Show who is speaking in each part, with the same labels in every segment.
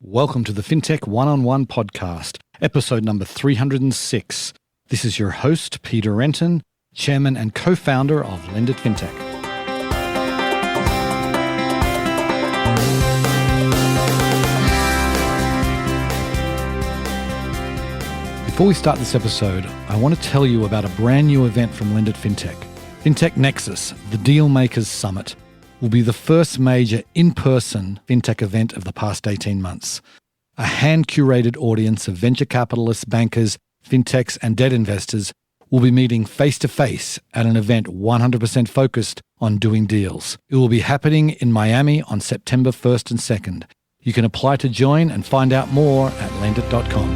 Speaker 1: Welcome to the Fintech One-on-One podcast, episode number 306. This is your host, Peter Renton, chairman and co-founder of Lendit Fintech. Before we start this episode, I want to tell you about a brand new event from Lendit Fintech. Fintech Nexus, the Deal Makers Summit, will be the first major in-person fintech event of the past 18 months. A hand-curated audience of venture capitalists, bankers, fintechs, and debt investors will be meeting face-to-face at an event 100% focused on doing deals. It will be happening in Miami on September 1st and 2nd. You can apply to join and find out more at lendit.com.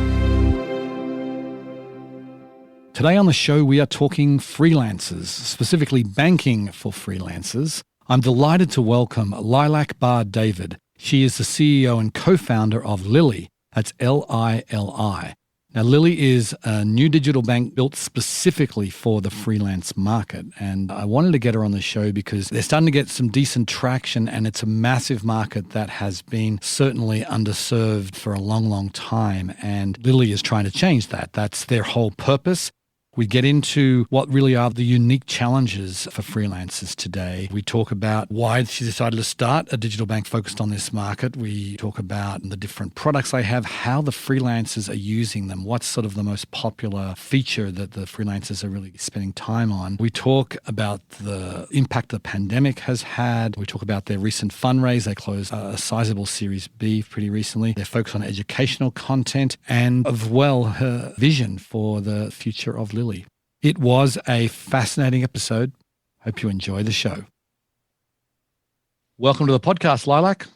Speaker 1: Today on the show, we are talking freelancers, specifically banking for freelancers. I'm delighted to welcome Lilac David. She is the CEO and co-founder of Lili. That's Lili. Now, Lili is a new digital bank built specifically for the freelance market. And I wanted to get her on the show because they're starting to get some decent traction, and it's a massive market that has been certainly underserved for a long, long time. And Lili is trying to change that. That's their whole purpose. We get into what really are the unique challenges for freelancers today. We talk about why she decided to start a digital bank focused on this market. We talk about the different products they have, how the freelancers are using them, what's sort of the most popular feature that the freelancers are really spending time on. We talk about the impact the pandemic has had. We talk about their recent fundraise. They closed a sizable Series B pretty recently. They're focused on educational content and, as well, her vision for the future of Lili. It was a fascinating episode. Hope you enjoy the show. Welcome to the podcast, Lilac.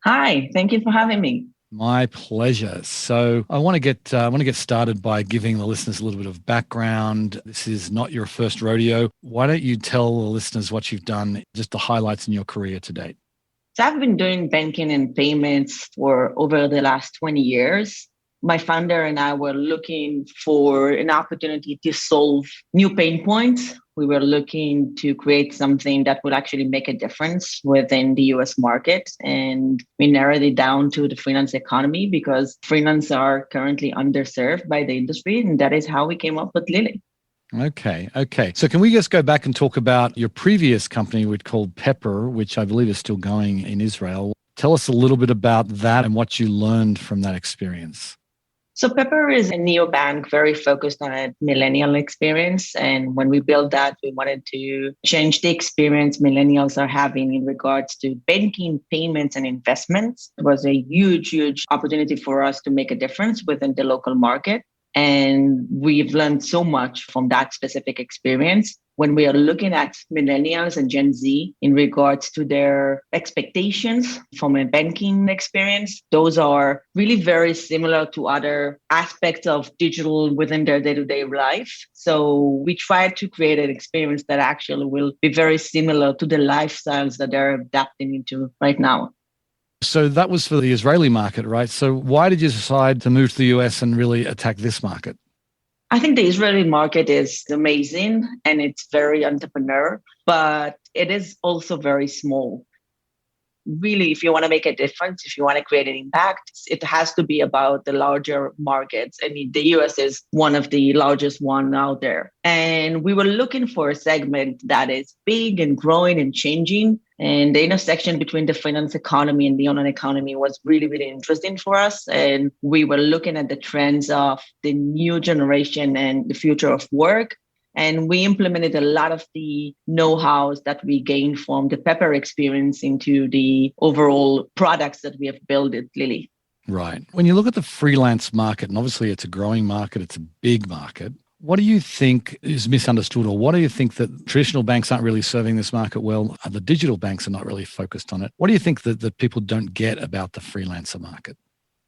Speaker 2: Hi, thank you for having me.
Speaker 1: My pleasure. So I want to get started by giving the listeners a little bit of background. This is not your first rodeo. Why don't you tell the listeners what you've done, just the highlights in your career to date?
Speaker 2: So I've been doing banking and payments for over the last 20 years. My founder and I were looking for an opportunity to solve new pain points. We were looking to create something that would actually make a difference within the US market. And we narrowed it down to the freelance economy because freelance are currently underserved by the industry. And that is how we came up with Lili.
Speaker 1: Okay. So can we just go back and talk about your previous company, which called Pepper, which I believe is still going in Israel. Tell us a little bit about that and what you learned from that experience.
Speaker 2: So Pepper is a neobank very focused on a millennial experience. And when we built that, we wanted to change the experience millennials are having in regards to banking, payments, and investments. It was a huge opportunity for us to make a difference within the local market. And we've learned so much from that specific experience. When we are looking at millennials and Gen Z in regards to their expectations from a banking experience, those are really very similar to other aspects of digital within their day-to-day life. So we try to create an experience that actually will be very similar to the lifestyles that they're adapting into right now.
Speaker 1: So that was for the Israeli market, right? So why did you decide to move to the US and really attack this market?
Speaker 2: I think the Israeli market is amazing and it's very entrepreneur, but it is also very small. Really, if you want to make a difference, if you want to create an impact, it has to be about the larger markets. I mean, the US is one of the largest one out there. And we were looking for a segment that is big and growing and changing. And the intersection between the finance economy and the online economy was really interesting for us. And we were looking at the trends of the new generation and the future of work. And we implemented a lot of the know-hows that we gained from the Pepper experience into the overall products that we have built at Lili.
Speaker 1: Right. When you look at the freelance market, and obviously it's a growing market, it's a big market, what do you think is misunderstood, or what do you think that traditional banks aren't really serving this market well? The digital banks are not really focused on it. What do you think that people don't get about the freelancer market?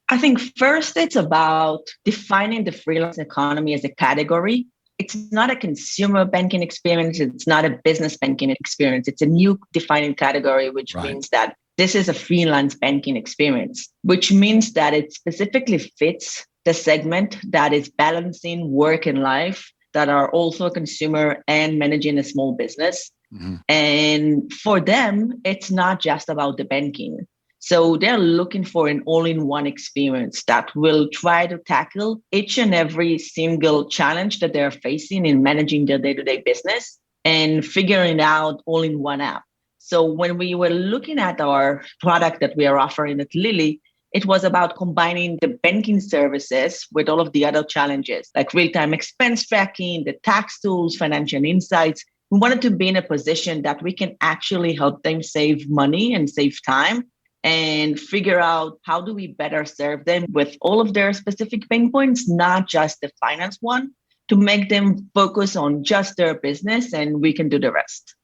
Speaker 2: I think first it's about defining the freelance economy as a category. It's not a consumer banking experience. It's not a business banking experience. It's a new defining category, which means that this is a freelance banking experience, which means that it specifically fits the segment that is balancing work and life, that are also a consumer and managing a small business. Mm-hmm. And for them, it's not just about the banking. So they're looking for an all-in-one experience that will try to tackle each and every single challenge that they're facing in managing their day-to-day business and figuring out all in one app. So when we were looking at our product that we are offering at Lili, it was about combining the banking services with all of the other challenges, like real-time expense tracking, the tax tools, financial insights. We wanted to be in a position that we can actually help them save money and save time and figure out how do we better serve them with all of their specific pain points, not just the finance one, to make them focus on just their business and we can do the rest.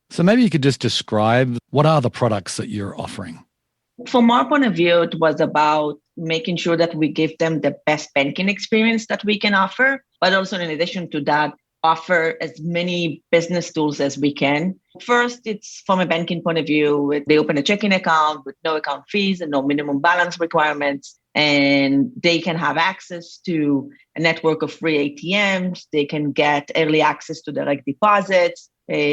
Speaker 1: So maybe you could just describe what are the products that you're offering?
Speaker 2: From our point of view, it was about making sure that we give them the best banking experience that we can offer, but also in addition to that, offer as many business tools as we can. First, it's from a banking point of view, they open a checking account with no account fees and no minimum balance requirements, and they can have access to a network of free ATMs. They can get early access to direct deposits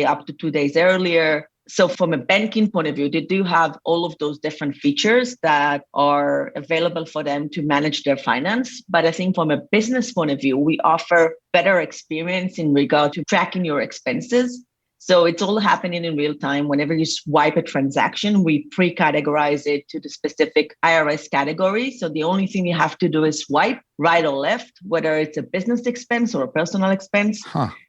Speaker 2: up to 2 days earlier. So from a banking point of view, they do have all of those different features that are available for them to manage their finance. But I think from a business point of view, we offer better experience in regard to tracking your expenses. So it's all happening in real time. Whenever you swipe a transaction, we pre-categorize it to the specific IRS category. So the only thing you have to do is swipe right or left, whether it's a business expense or a personal expense.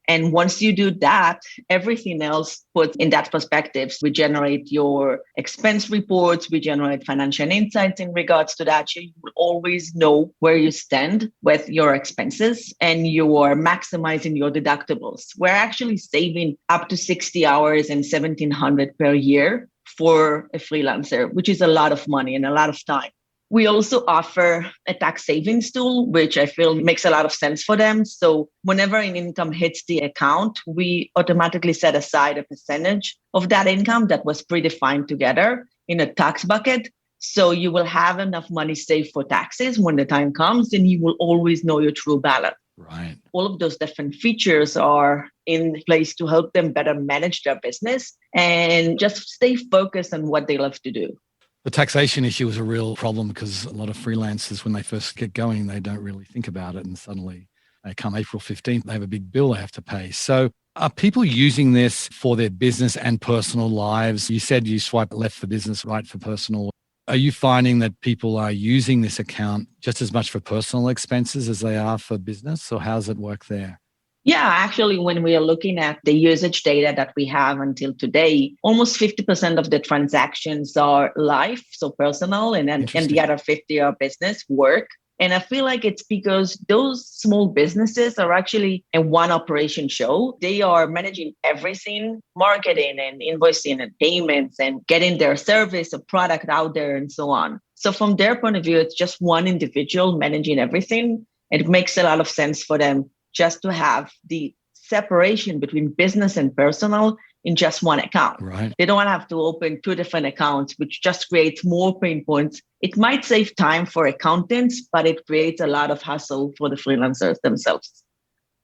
Speaker 2: And once you do that, everything else puts in that perspective. We generate your expense reports. We generate financial insights in regards to that. So you will always know where you stand with your expenses and you are maximizing your deductibles. We're actually saving up to 60 hours and $1,700 per year for a freelancer, which is a lot of money and a lot of time. We also offer a tax savings tool, which I feel makes a lot of sense for them. So whenever an income hits the account, we automatically set aside a percentage of that income that was predefined together in a tax bucket. So you will have enough money saved for taxes when the time comes, and you will always know your true balance.
Speaker 1: Right.
Speaker 2: All of those different features are in place to help them better manage their business and just stay focused on what they love to do.
Speaker 1: The taxation issue is a real problem because a lot of freelancers, when they first get going, they don't really think about it. And suddenly they come April 15th, they have a big bill they have to pay. So are people using this for their business and personal lives? You said you swipe left for business, right for personal. Are you finding that people are using this account just as much for personal expenses as they are for business? Or how does it work there?
Speaker 2: Yeah, actually, when we are looking at the usage data that we have until today, almost 50% of the transactions are life, so personal, and the other 50 are business work. And I feel like it's because those small businesses are actually a one operation show. They are managing everything, marketing and invoicing and payments and getting their service or product out there and so on. So from their point of view, it's just one individual managing everything. It makes a lot of sense for them just to have the separation between business and personal in just one account.
Speaker 1: Right.
Speaker 2: They don't have to open two different accounts, which just creates more pain points. It might save time for accountants, but it creates a lot of hassle for the freelancers themselves.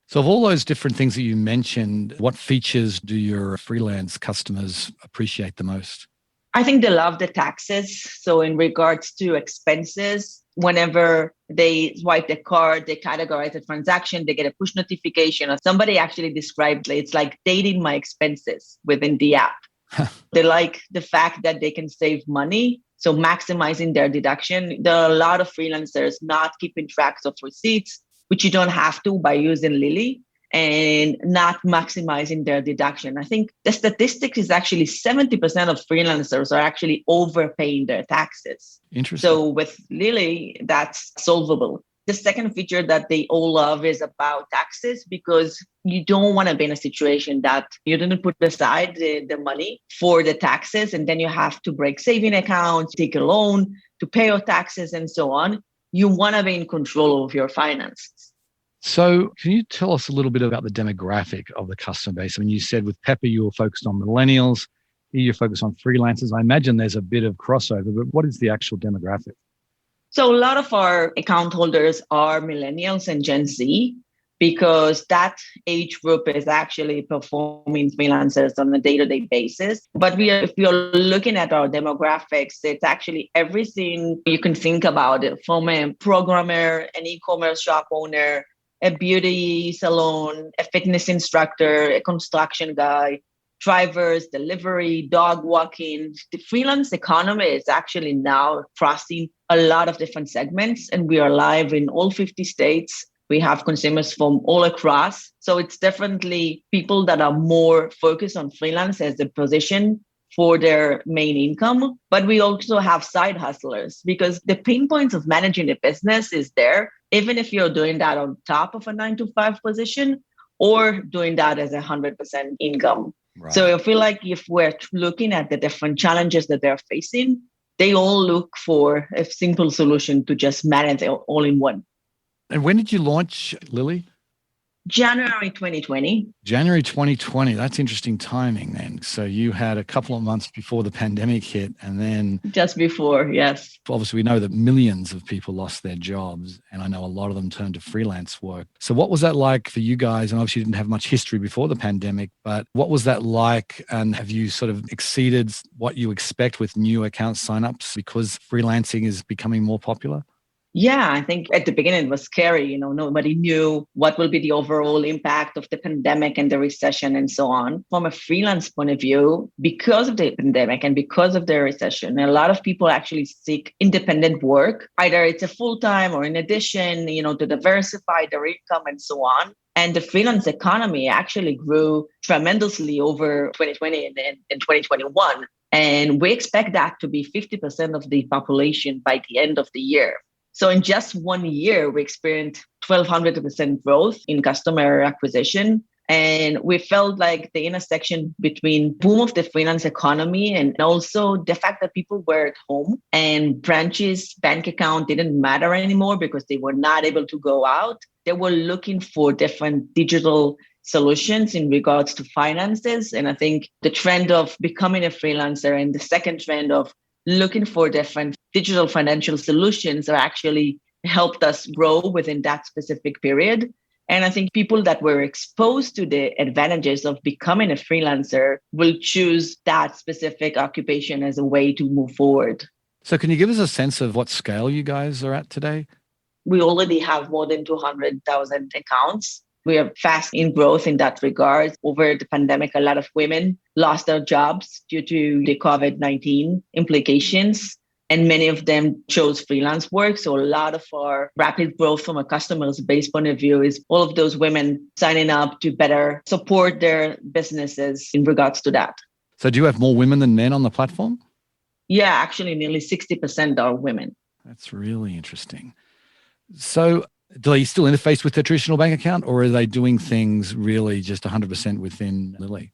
Speaker 1: So of all those different things that you mentioned, what features do your freelance customers appreciate the most?
Speaker 2: I think they love the taxes. So in regards to expenses, whenever they swipe the card, they categorize the transaction, they get a push notification. Or somebody actually described it's like dating my expenses within the app. They like the fact that they can save money, so maximizing their deduction. There are a lot of freelancers not keeping tracks of receipts, which you don't have to by using Lili, and not maximizing their deduction. I think the statistic is actually 70% of freelancers are actually overpaying their taxes.
Speaker 1: Interesting.
Speaker 2: So with Lili, that's solvable. The second feature that they all love is about taxes, because you don't want to be in a situation that you didn't put aside the money for the taxes, and then you have to break saving accounts, take a loan to pay your taxes and so on. You want to be in control of your finances.
Speaker 1: So can you tell us a little bit about the demographic of the customer base? I mean, you said with Pepper, you were focused on millennials. Here you're focused on freelancers. I imagine there's a bit of crossover, but what is the actual demographic?
Speaker 2: So a lot of our account holders are millennials and Gen Z, because that age group is actually performing freelancers on a day-to-day basis. But if you're looking at our demographics, it's actually everything you can think about it, from a programmer, an e-commerce shop owner, a beauty salon, a fitness instructor, a construction guy, drivers, delivery, dog walking. The freelance economy is actually now crossing a lot of different segments, and we are live in all 50 states. We have consumers from all across. So it's definitely people that are more focused on freelance as a position for their main income. But we also have side hustlers, because the pain points of managing a business is there, even if you're doing that on top of a 9 to 5 position or doing that as 100% income.
Speaker 1: Right.
Speaker 2: So I feel like if we're looking at the different challenges that they're facing, they all look for a simple solution to just manage it all in one.
Speaker 1: And when did you launch, Lili?
Speaker 2: January 2020.
Speaker 1: January 2020. That's interesting timing then. So you had a couple of months before the pandemic hit, and then
Speaker 2: Just before, yes.
Speaker 1: obviously we know that millions of people lost their jobs, and I know a lot of them turned to freelance work. So what was that like for you guys? And obviously you didn't have much history before the pandemic, but what was that like? And have you sort of exceeded what you expect with new account signups because freelancing is becoming more popular?
Speaker 2: Yeah, I think at the beginning it was scary. Nobody knew what will be the overall impact of the pandemic and the recession and so on. From a freelance point of view, because of the pandemic and because of the recession, a lot of people actually seek independent work. Either it's a full-time or in addition, to diversify their income and so on. And the freelance economy actually grew tremendously over 2020 and 2021. And we expect that to be 50% of the population by the end of the year. So in just 1 year, we experienced 1,200% growth in customer acquisition. And we felt like the intersection between boom of the freelance economy and also the fact that people were at home and branches, bank account didn't matter anymore because they were not able to go out. They were looking for different digital solutions in regards to finances. And I think the trend of becoming a freelancer and the second trend of looking for different digital financial solutions are actually helped us grow within that specific period. And I think people that were exposed to the advantages of becoming a freelancer will choose that specific occupation as a way to move forward.
Speaker 1: So can you give us a sense of what scale you guys are at today?
Speaker 2: We already have more than 200,000 accounts. We are fast in growth in that regard. Over the pandemic, a lot of women lost their jobs due to the COVID-19 implications, and many of them chose freelance work. So a lot of our rapid growth from a customer's base point of view is all of those women signing up to better support their businesses in regards to that.
Speaker 1: So do you have more women than men on the platform?
Speaker 2: Yeah, actually nearly 60% are women.
Speaker 1: That's really interesting. So do they still interface with their traditional bank account, or are they doing things really just 100% within Lili?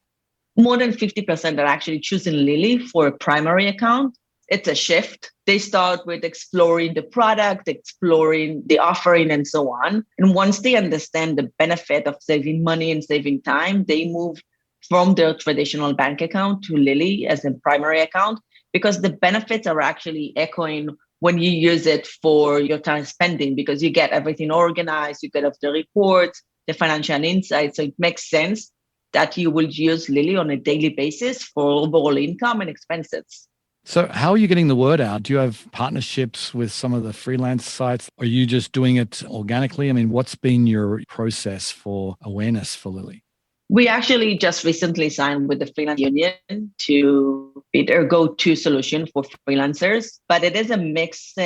Speaker 2: More than 50% are actually choosing Lili for a primary account. It's a shift. They start with exploring the product, exploring the offering, and so on. And once they understand the benefit of saving money and saving time, they move from their traditional bank account to Lili as a primary account, because the benefits are actually echoing when you use it for your time spending, because you get everything organized, you get off the reports, the financial insights. So it makes sense that you will use Lili on a daily basis for overall income and expenses.
Speaker 1: So how are you getting the word out? Do you have partnerships with some of the freelance sites? Are you just doing it organically? I mean, what's been your process for awareness for Lili?
Speaker 2: We actually just recently signed with the Freelance Union to be their go-to solution for freelancers, but it is a mixed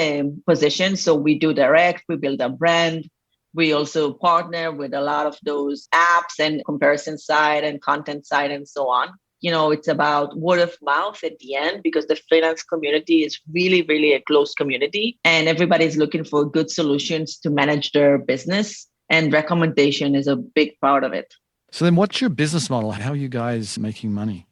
Speaker 2: position. So we do direct, we build a brand. We also partner with a lot of those apps and comparison side and content side and so on. It's about word of mouth at the end, because the freelance community is really, really a close community and everybody's looking for good solutions to manage their business, and recommendation is a big part of it.
Speaker 1: So then what's your business model? How are you guys making money?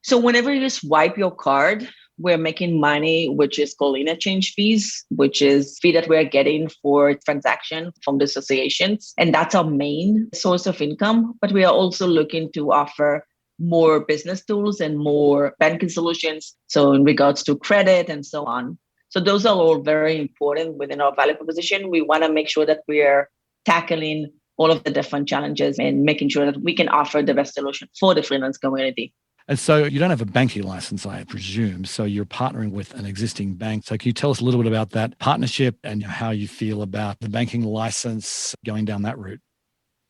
Speaker 2: So whenever you swipe your card, we're making money, which is called interchange fees, which is fee that we're getting for transaction from the associations. And that's our main source of income. But we are also looking to offer more business tools and more banking solutions. So in regards to credit and so on. So those are all very important within our value proposition. We want to make sure that we are tackling all of the different challenges and making sure that we can offer the best solution for the freelance community.
Speaker 1: And so you don't have a banking license, I presume. So you're partnering with an existing bank. So can you tell us a little bit about that partnership and how you feel about the banking license going down that route?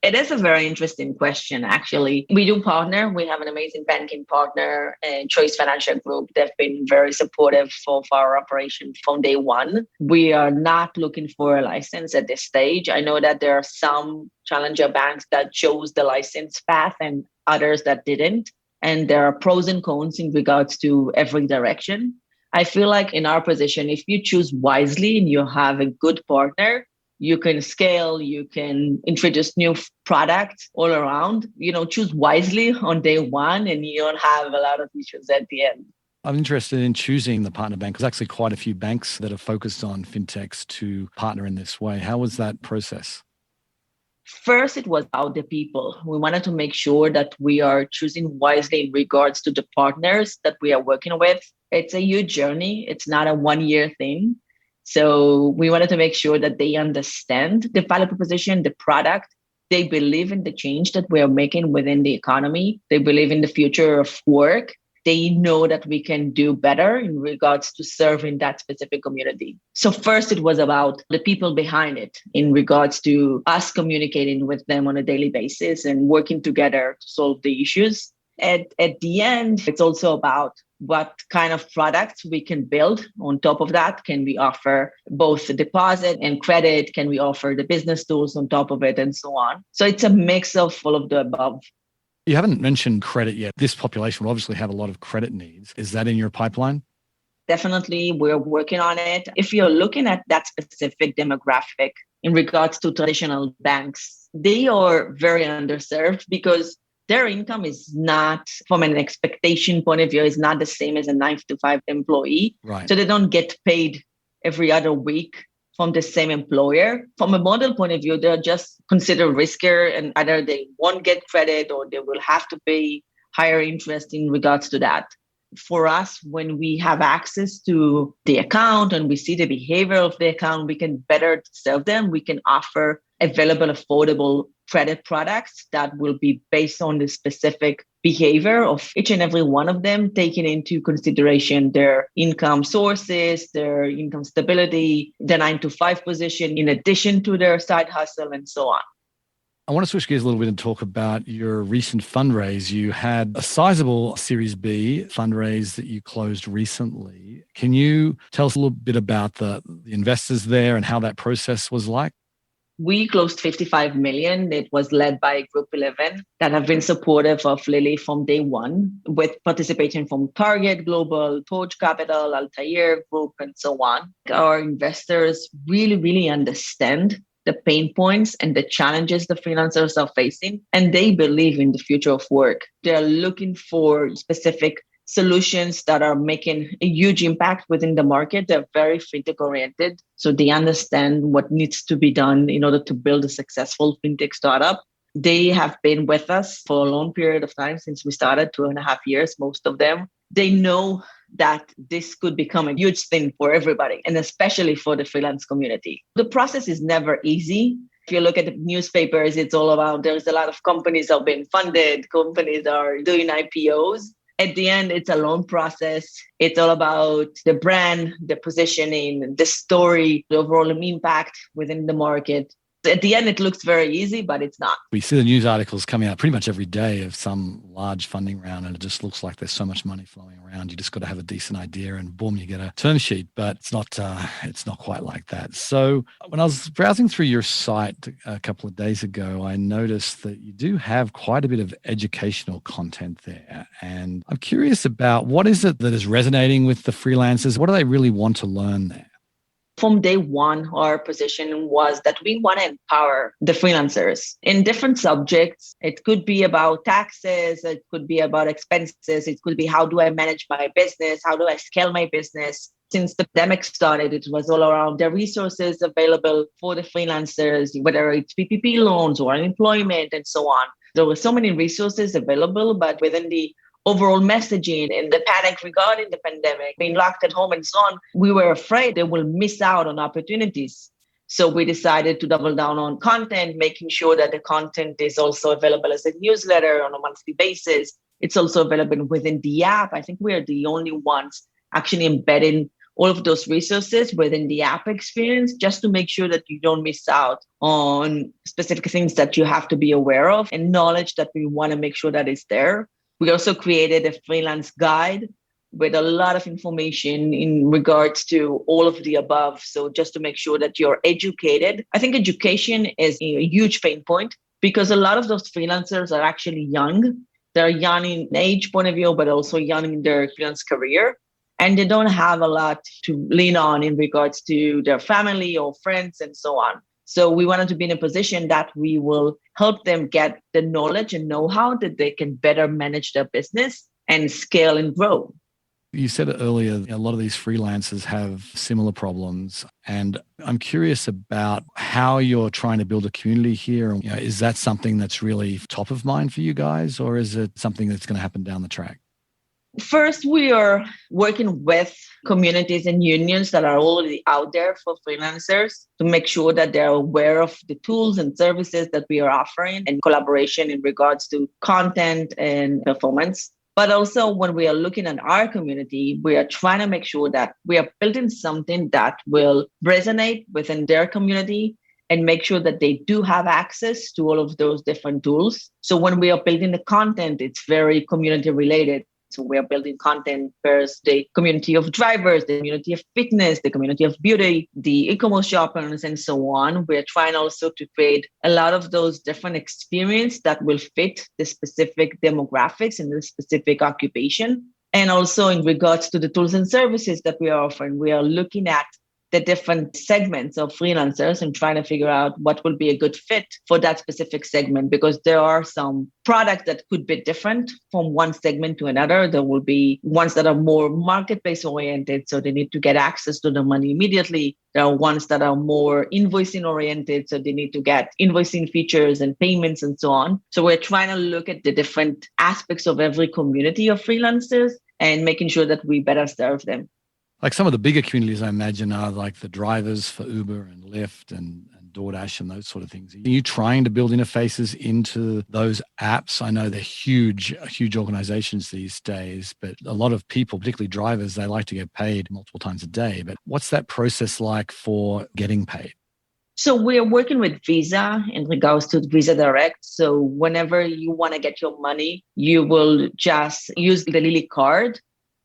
Speaker 2: It is a very interesting question, actually. We do partner. We have an amazing banking partner, Choice Financial Group. They've been very supportive of our operation from day one. We are not looking for a license at this stage. I know that there are some challenger banks that chose the license path and others that didn't. And there are pros and cons in regards to every direction. I feel like in our position, if you choose wisely and you have a good partner, you can scale, you can introduce new products all around, choose wisely on day one and you don't have a lot of issues at the end.
Speaker 1: I'm interested in choosing the partner bank. There's actually quite a few banks that are focused on fintechs to partner in this way. How was that process?
Speaker 2: First, it was about the people. We wanted to make sure that we are choosing wisely in regards to the partners that we are working with. It's a huge journey. It's not a 1-year thing. So we wanted to make sure that they understand the value proposition, the product. They believe in the change that we are making within the economy. They believe in the future of work. They know that we can do better in regards to serving that specific community. So first, it was about the people behind it in regards to us communicating with them on a daily basis and working together to solve the issues. At the end, it's also about what kind of products we can build on top of that. Can we offer both deposit and credit? Can we offer the business tools on top of it and so on? So it's a mix of all of the above.
Speaker 1: You haven't mentioned credit yet. This population will obviously have a lot of credit needs. Is that in your pipeline?
Speaker 2: Definitely, we're working on it. If you're looking at that specific demographic in regards to traditional banks, they are very underserved because their income is not, from an expectation point of view, is not the same as a 9-to-5 employee.
Speaker 1: Right.
Speaker 2: So they don't get paid every other week from the same employer. From a model point of view, they're just considered riskier and either they won't get credit or they will have to pay higher interest in regards to that. For us, when we have access to the account and we see the behavior of the account, we can better serve them. We can offer available, affordable credit products that will be based on the specific behavior of each and every one of them, taking into consideration their income sources, their income stability, the 9-to-5 position, in addition to their side hustle and so on.
Speaker 1: I want to switch gears a little bit and talk about your recent fundraise. You had a sizable Series B fundraise that you closed recently. Can you tell us a little bit about the investors there and how that process was like?
Speaker 2: We closed 55 million. It was led by Group 11 that have been supportive of Lili from day one, with participation from Target Global, Torch Capital, Altair Group, and so on. Our investors really, really understand the pain points and the challenges the freelancers are facing, and they believe in the future of work. They're looking for specific solutions that are making a huge impact within the market. They're very fintech oriented, so they understand what needs to be done in order to build a successful fintech startup. They have been with us for a long period of time since we started, 2.5 years, most of them. They know that this could become a huge thing for everybody, and especially for the freelance community. The process is never easy. If you look at the newspapers, it's all about there's a lot of companies that are being funded, companies are doing IPOs. At the end, it's a long process. It's all about the brand, the positioning, the story, the overall impact within the market. At the end, it looks very easy, but it's not.
Speaker 1: We see the news articles coming out pretty much every day of some large funding round, and it just looks like there's so much money flowing around. You just got to have a decent idea and boom, you get a term sheet, but it's not quite like that. So when I was browsing through your site a couple of days ago, I noticed that you do have quite a bit of educational content there. And I'm curious about what is it that is resonating with the freelancers? What do they really want to learn there?
Speaker 2: From day one, our position was that we want to empower the freelancers in different subjects. It could be about taxes, it could be about expenses, it could be how do I manage my business, how do I scale my business. Since the pandemic started, it was all around the resources available for the freelancers, whether it's PPP loans or unemployment and so on. There were so many resources available, but within the overall messaging and the panic regarding the pandemic, being locked at home and so on, we were afraid they will miss out on opportunities. So we decided to double down on content, making sure that the content is also available as a newsletter on a monthly basis. It's also available within the app. I think we are the only ones actually embedding all of those resources within the app experience, just to make sure that you don't miss out on specific things that you have to be aware of and knowledge that we want to make sure that is there. We also created a freelance guide with a lot of information in regards to all of the above. So just to make sure that you're educated. I think education is a huge pain point because a lot of those freelancers are actually young. They're young in age point of view, but also young in their freelance career. And they don't have a lot to lean on in regards to their family or friends and so on. So we wanted to be in a position that we will help them get the knowledge and know-how that they can better manage their business and scale and grow.
Speaker 1: You said it earlier, a lot of these freelancers have similar problems. And I'm curious about how you're trying to build a community here. Is that something that's really top of mind for you guys, or is it something that's going to happen down the track?
Speaker 2: First, we are working with communities and unions that are already out there for freelancers to make sure that they're aware of the tools and services that we are offering and collaboration in regards to content and performance. But also when we are looking at our community, we are trying to make sure that we are building something that will resonate within their community and make sure that they do have access to all of those different tools. So when we are building the content, it's very community related. So we are building content for the community of drivers, the community of fitness, the community of beauty, the e-commerce shoppers, and so on. We're trying also to create a lot of those different experiences that will fit the specific demographics and the specific occupation. And also in regards to the tools and services that we are offering, we are looking at the different segments of freelancers and trying to figure out what will be a good fit for that specific segment, because there are some products that could be different from one segment to another. There will be ones that are more marketplace oriented, so they need to get access to the money immediately. There are ones that are more invoicing oriented, so they need to get invoicing features and payments and so on. So we're trying to look at the different aspects of every community of freelancers and making sure that we better serve them.
Speaker 1: Like some of the bigger communities, I imagine, are like the drivers for Uber and Lyft and DoorDash and those sort of things. Are you trying to build interfaces into those apps? I know they're huge organizations these days, but a lot of people, particularly drivers, they like to get paid multiple times a day. But what's that process like for getting paid?
Speaker 2: So we're working with Visa in regards to Visa Direct. So whenever you want to get your money, you will just use the Lili card,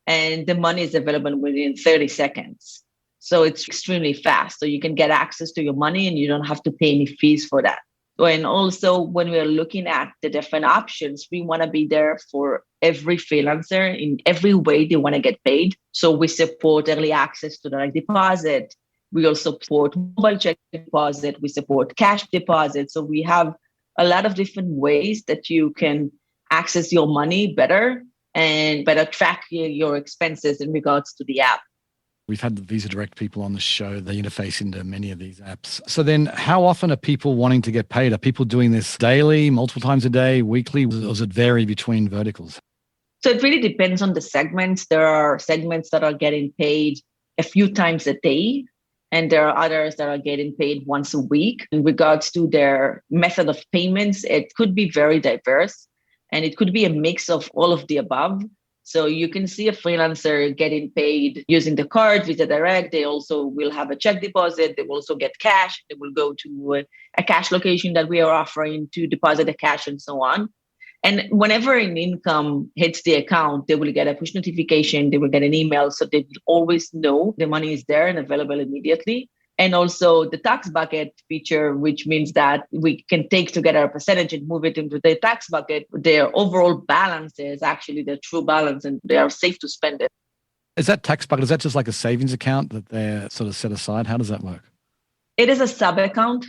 Speaker 2: and the money is available within 30 seconds. So it's extremely fast. So you can get access to your money and you don't have to pay any fees for that. And also when we're looking at the different options, we want to be there for every freelancer in every way they want to get paid. So we support early access to direct deposit. We also support mobile check deposit. We support cash deposit. So we have a lot of different ways that you can access your money better and better track your expenses in regards to the app.
Speaker 1: We've had the Visa Direct people on the show. They interface into many of these apps. So then how often are people wanting to get paid? Are people doing this daily, multiple times a day, weekly? Or does it vary between verticals?
Speaker 2: So it really depends on the segments. There are segments that are getting paid a few times a day, and there are others that are getting paid once a week. In regards to their method of payments, it could be very diverse. And it could be a mix of all of the above. So you can see a freelancer getting paid using the card, Visa Direct. They also will have a check deposit. They will also get cash. They will go to a cash location that we are offering to deposit the cash and so on. And whenever an income hits the account, they will get a push notification. They will get an email. So they will always know the money is there and available immediately. And also the tax bucket feature, which means that we can take together a percentage and move it into the tax bucket. Their overall balance is actually their true balance, and they are safe to spend it.
Speaker 1: Is that tax bucket, is that just like a savings account that they're sort of set aside? How does that work?
Speaker 2: It is a sub account.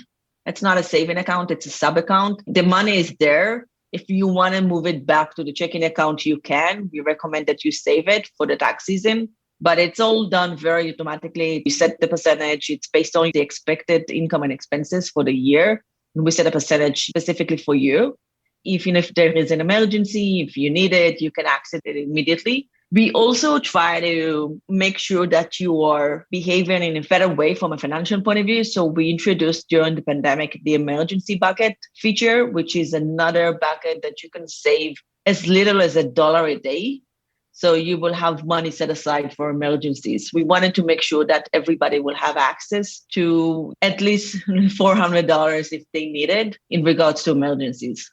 Speaker 2: It's not a saving account. It's a sub account. The money is there. If you want to move it back to the checking account, you can. We recommend that you save it for the tax season. But it's all done very automatically. You set the percentage. It's based on the expected income and expenses for the year. And we set a percentage specifically for you. Even if there is an emergency, if you need it, you can access it immediately. We also try to make sure that you are behaving in a better way from a financial point of view. So we introduced during the pandemic the emergency bucket feature, which is another bucket that you can save as little as $1 a day. So you will have money set aside for emergencies. We wanted to make sure that everybody will have access to at least $400 if they need it in regards to emergencies.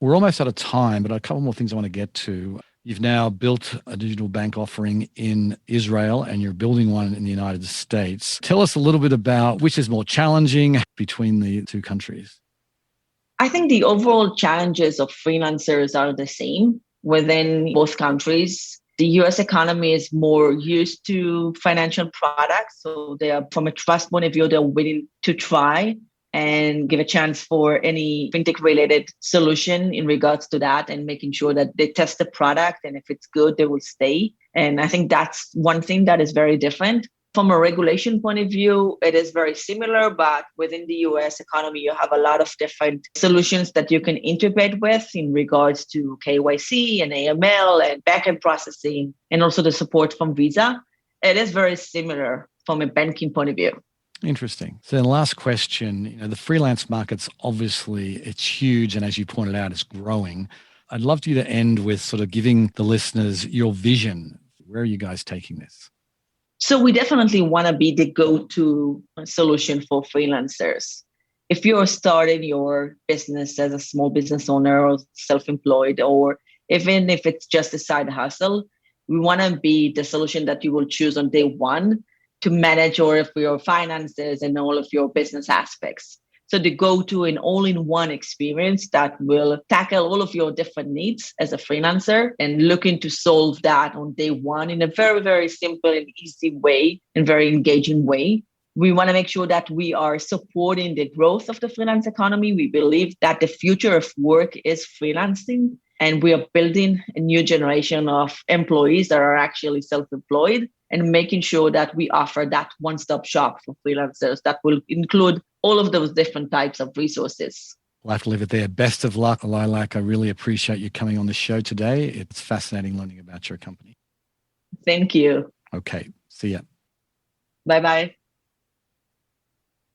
Speaker 1: We're almost out of time, but a couple more things I want to get to. You've now built a digital bank offering in Israel and you're building one in the United States. Tell us a little bit about which is more challenging between the two countries.
Speaker 2: I think the overall challenges of freelancers are the same within both countries. The US economy is more used to financial products. So they are, from a trust point of view, they're willing to try and give a chance for any fintech related solution in regards to that, and making sure that they test the product, and if it's good, they will stay. And I think that's one thing that is very different. From a regulation point of view, it is very similar, but within the US economy, you have a lot of different solutions that you can integrate with in regards to KYC and AML and backend processing, and also the support from Visa. It is very similar from a banking point of view.
Speaker 1: Interesting. So then last question, the freelance market's obviously, it's huge. And as you pointed out, it's growing. I'd love you to end with sort of giving the listeners your vision. Where are you guys taking this?
Speaker 2: So we definitely want to be the go-to solution for freelancers. If you're starting your business as a small business owner or self-employed, or even if it's just a side hustle, we want to be the solution that you will choose on day one to manage all of your finances and all of your business aspects. So the go-to and all-in-one experience that will tackle all of your different needs as a freelancer, and looking to solve that on day one in a very, very simple and easy way and very engaging way. We want to make sure that we are supporting the growth of the freelance economy. We believe that the future of work is freelancing, and we are building a new generation of employees that are actually self-employed, and making sure that we offer that one-stop shop for freelancers that will include all of those different types of resources.
Speaker 1: We'll have to leave it there. Best of luck, Lilac. I really appreciate you coming on the show today. It's fascinating learning about your company.
Speaker 2: Thank you.
Speaker 1: Okay. See ya.
Speaker 2: Bye-bye.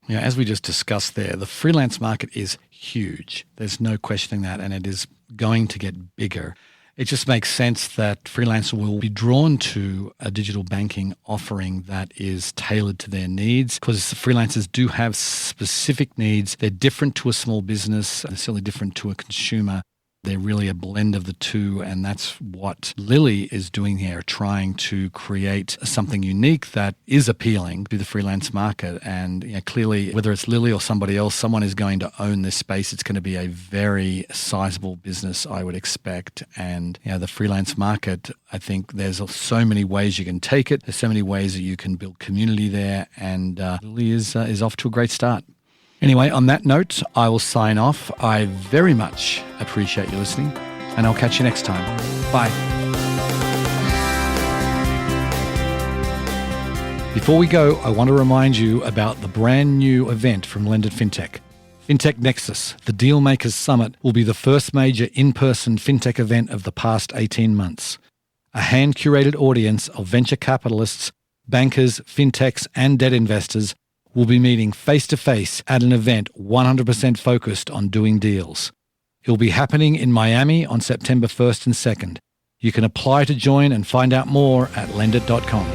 Speaker 1: Yeah, as we just discussed there, the freelance market is huge. There's no questioning that, and it is going to get bigger. It just makes sense that freelancers will be drawn to a digital banking offering that is tailored to their needs, because freelancers do have specific needs. They're different to a small business, they're certainly different to a consumer. They're really a blend of the two, and that's what Lili is doing here, trying to create something unique that is appealing to the freelance market. And clearly, whether it's Lili or somebody else, someone is going to own this space. It's going to be a very sizable business, I would expect. And the freelance market, I think there's so many ways you can take it. There's so many ways that you can build community there, and Lili is off to a great start. Anyway, on that note, I will sign off. I very much appreciate you listening, and I'll catch you next time. Bye. Before we go, I want to remind you about the brand new event from Lended Fintech. Fintech Nexus, the Dealmakers Summit, will be the first major in-person fintech event of the past 18 months. A hand-curated audience of venture capitalists, bankers, fintechs, and debt investors will be meeting face-to-face at an event 100% focused on doing deals. It will be happening in Miami on September 1st and 2nd. You can apply to join and find out more at lendit.com.